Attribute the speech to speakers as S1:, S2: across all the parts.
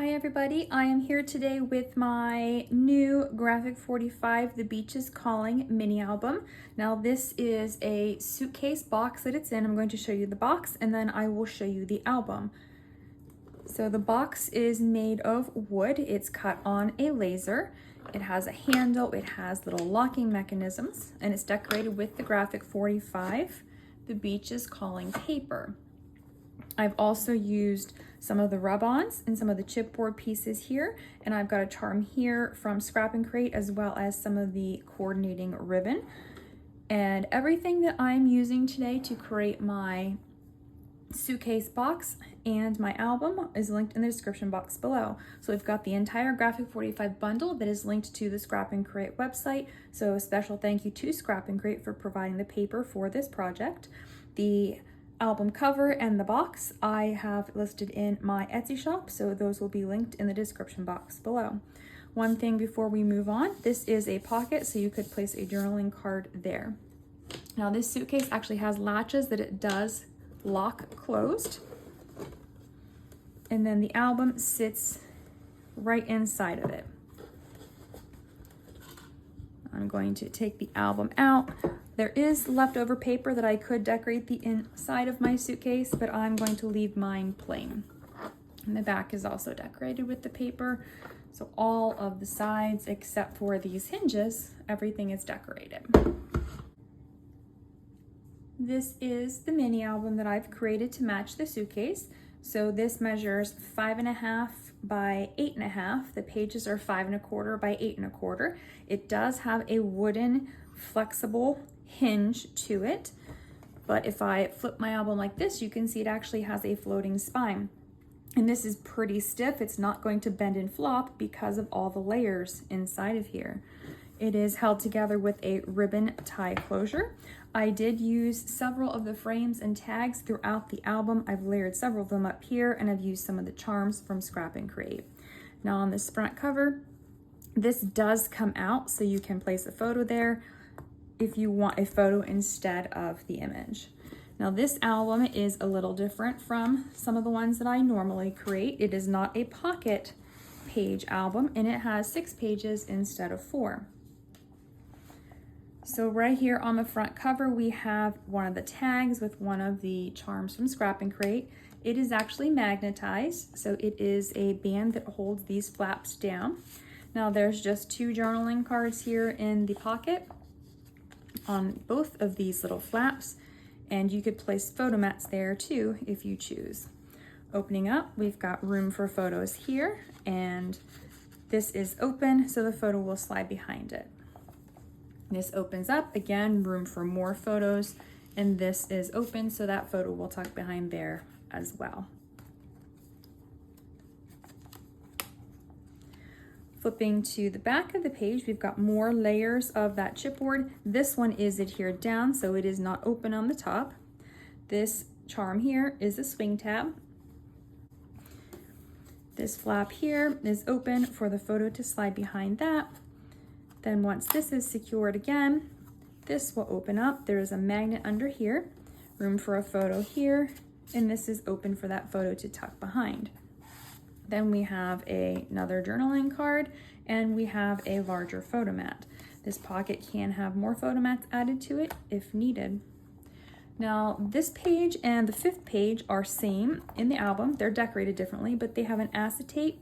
S1: Hi everybody, I am here today with my new Graphic 45 The Beach is Calling mini album. Now this is a suitcase box that it's in. I'm going to show you the box and then I will show you the album. So the box is made of wood. It's cut on a laser. It has a handle, it has little locking mechanisms, and it's decorated with the Graphic 45 The Beach is Calling paper. I've also used some of the rub-ons and some of the chipboard pieces here, and I've got a charm here from Scrap and Create as well as some of the coordinating ribbon. And everything that I'm using today to create my suitcase box and my album is linked in the description box below. So we've got the entire Graphic 45 bundle that is linked to the Scrap and Create website. So a special thank you to Scrap and Create for providing the paper for this project. The album cover and the box I have listed in my Etsy shop, so those will be linked in the description box below. One thing before we move on, this is a pocket, so you could place a journaling card there. Now this suitcase actually has latches that it does lock closed, and then the album sits right inside of it. I'm going to take the album out. There is leftover paper that I could decorate the inside of my suitcase, but I'm going to leave mine plain. And the back is also decorated with the paper. So all of the sides, except for these hinges, everything is decorated. This is the mini album that I've created to match the suitcase. So this measures 5.5 by 8.5. The pages are 5 1/4 by 8 1/4. It does have a wooden flexible hinge to it, but if I flip my album like this, you can see it actually has a floating spine. And this is pretty stiff. It's not going to bend and flop because of all the layers inside of here. It is held together with a ribbon tie closure. I did use several of the frames and tags throughout the album. I've layered several of them up here, and I've used some of the charms from Scrap and Create. Now on this front cover, this does come out, so you can place a photo there if you want a photo instead of the image. Now this album is a little different from some of the ones that I normally create. It is not a pocket page album, and it has 6 pages instead of 4. So right here on the front cover, we have one of the tags with one of the charms from Scrap and Create. It is actually magnetized, so it is a band that holds these flaps down. Now there's just 2 journaling cards here in the pocket on both of these little flaps, and you could place photo mats there too if you choose. Opening up, we've got room for photos here, and this is open, so the photo will slide behind it. This opens up, again, room for more photos, and this is open, so that photo will tuck behind there as well. Flipping to the back of the page, we've got more layers of that chipboard. This one is adhered down, so it is not open on the top. This charm here is a swing tab. This flap here is open for the photo to slide behind that. Then once this is secured again, this will open up. There is a magnet under here, room for a photo here, and this is open for that photo to tuck behind. Then we have another journaling card, and we have a larger photo mat. This pocket can have more photo mats added to it if needed. Now this page and the 5th page are same in the album. They're decorated differently, but they have an acetate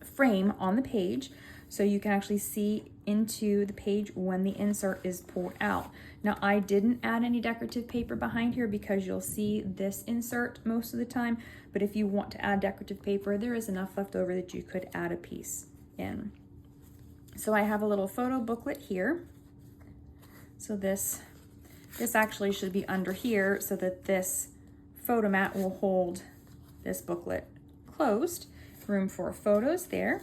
S1: frame on the page, so you can actually see into the page when the insert is pulled out. Now I didn't add any decorative paper behind here because you'll see this insert most of the time, but if you want to add decorative paper, there is enough left over that you could add a piece in. So I have a little photo booklet here. So this actually should be under here so that this photo mat will hold this booklet closed. Room for photos there.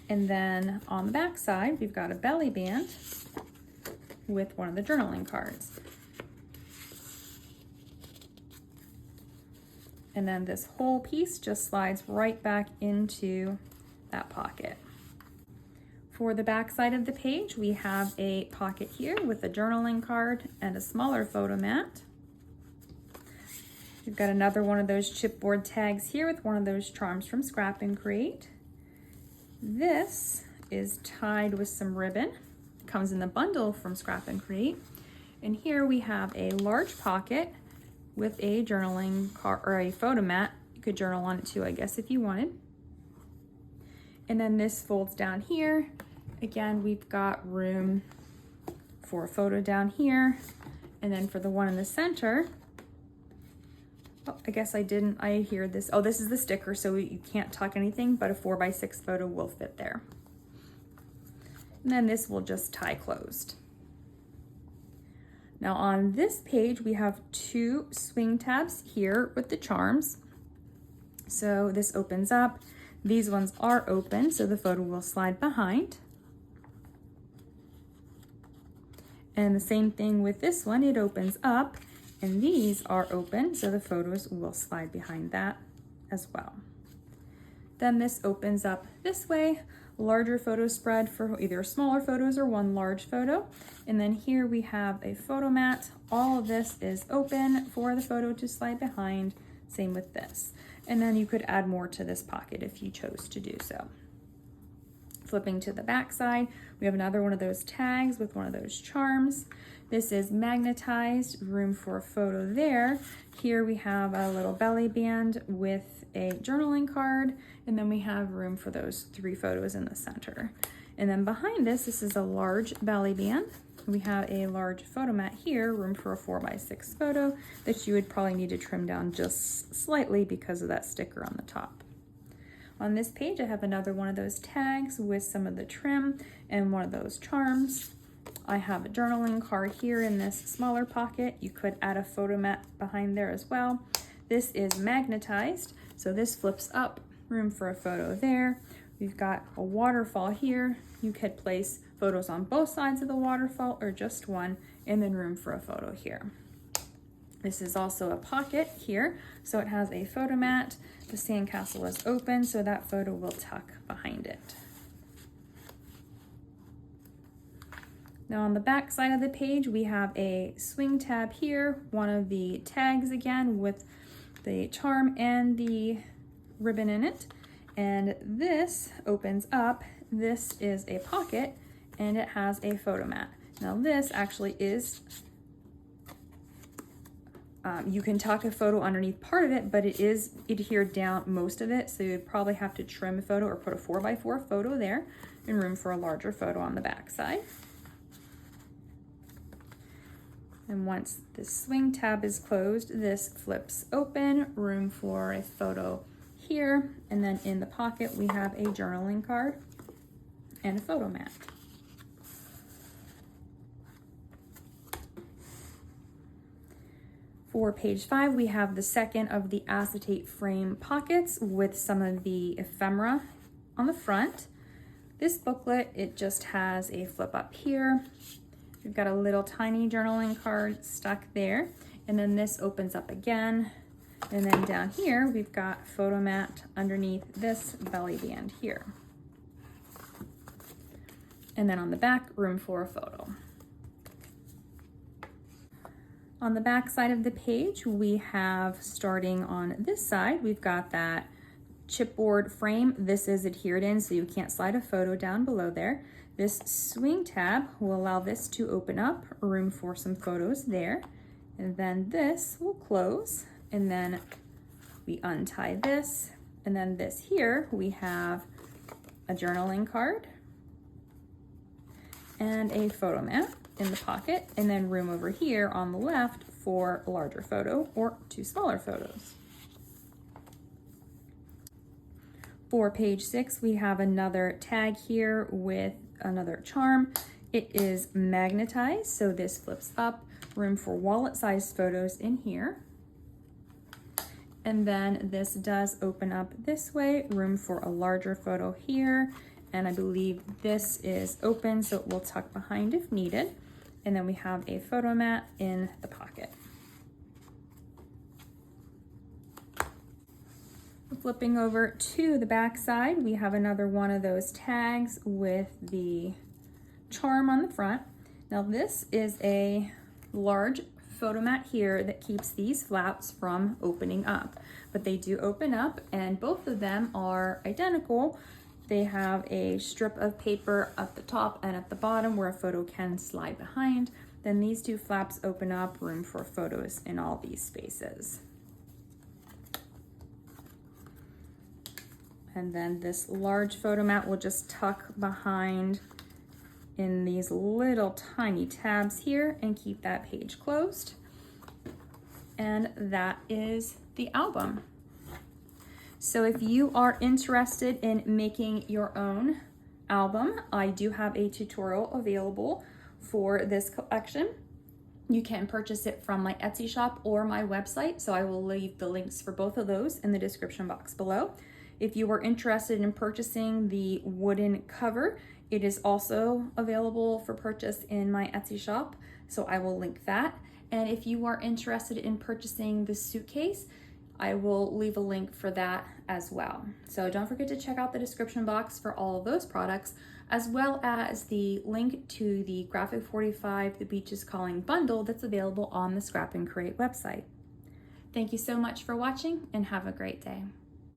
S1: And then on the back side, we've got a belly band with one of the journaling cards. And then this whole piece just slides right back into that pocket. For the back side of the page, we have a pocket here with a journaling card and a smaller photo mat. We've got another one of those chipboard tags here with one of those charms from Scrap and Create. This is tied with some ribbon. It comes in the bundle from Scrap and Create. And here we have a large pocket with a journaling card or a photo mat. You could journal on it too, I guess, if you wanted. And then this folds down here. Again, we've got room for a photo down here. And then for the one in the center, oh, I guess I hear this. Oh, this is the sticker, so you can't tuck anything, but a 4x6 photo will fit there. And then this will just tie closed. Now on this page, we have 2 swing tabs here with the charms. So this opens up. These ones are open, so the photo will slide behind. And the same thing with this one, it opens up, and these are open, so the photos will slide behind that as well. Then this opens up this way, larger photo spread for either smaller photos or one large photo. And then here we have a photo mat. All of this is open for the photo to slide behind, same with this. And then you could add more to this pocket if you chose to do so. Flipping to the back side, we have another one of those tags with one of those charms. This is magnetized, room for a photo there. Here we have a little belly band with a journaling card, and then we have room for those 3 photos in the center. And then behind this is a large belly band. We have a large photo mat here, room for a 4x6 photo that you would probably need to trim down just slightly because of that sticker on the top. On this page, I have another one of those tags with some of the trim and one of those charms. I have a journaling card here in this smaller pocket. You could add a photo mat behind there as well. This is magnetized, so this flips up, room for a photo there. We've got a waterfall here. You could place photos on both sides of the waterfall or just one, and then room for a photo here. This is also a pocket here, so it has a photo mat. The sandcastle is open, so that photo will tuck behind it. Now on the back side of the page, we have a swing tab here, one of the tags again with the charm and the ribbon in it. And this opens up. This is a pocket and it has a photo mat. Now this actually is, you can tuck a photo underneath part of it, but it is adhered down most of it. So you'd probably have to trim a photo or put a 4x4 photo there and room for a larger photo on the back side. And once the swing tab is closed, this flips open, room for a photo here. And then in the pocket, we have a journaling card and a photo mat. For page 5, we have the second of the acetate frame pockets with some of the ephemera on the front. This booklet, it just has a flip up here. We've got a little tiny journaling card stuck there. And then this opens up again. And then down here, we've got photo mat underneath this belly band here. And then on the back, room for a photo. On the back side of the page, we have, starting on this side, we've got that chipboard frame. This is adhered in, so you can't slide a photo down below there. This swing tab will allow this to open up, room for some photos there. And then this will close, and then we untie this. And then this here, we have a journaling card and a photo mat in the pocket, and then room over here on the left for a larger photo or 2 smaller photos. For page 6, we have another tag here with another charm. It is magnetized, so this flips up, room for wallet-sized photos in here. And then this does open up this way, room for a larger photo here. And I believe this is open, so it will tuck behind if needed. And then we have a photo mat in the pocket. Flipping over to the back side, we have another one of those tags with the charm on the front. Now this is a large photo mat here that keeps these flaps from opening up, but they do open up, and both of them are identical. They have a strip of paper at the top and at the bottom where a photo can slide behind. Then these two flaps open up, room for photos in all these spaces. And then this large photo mat will just tuck behind in these little tiny tabs here and keep that page closed. And that is the album. So if you are interested in making your own album, I do have a tutorial available for this collection. You can purchase it from my Etsy shop or my website, so I will leave the links for both of those in the description box below. If you are interested in purchasing the wooden cover, it is also available for purchase in my Etsy shop, so I will link that. And if you are interested in purchasing the suitcase, I will leave a link for that as well. So don't forget to check out the description box for all of those products, as well as the link to the Graphic 45 The Beach is Calling bundle that's available on the Scrap and Create website. Thank you so much for watching, and have a great day.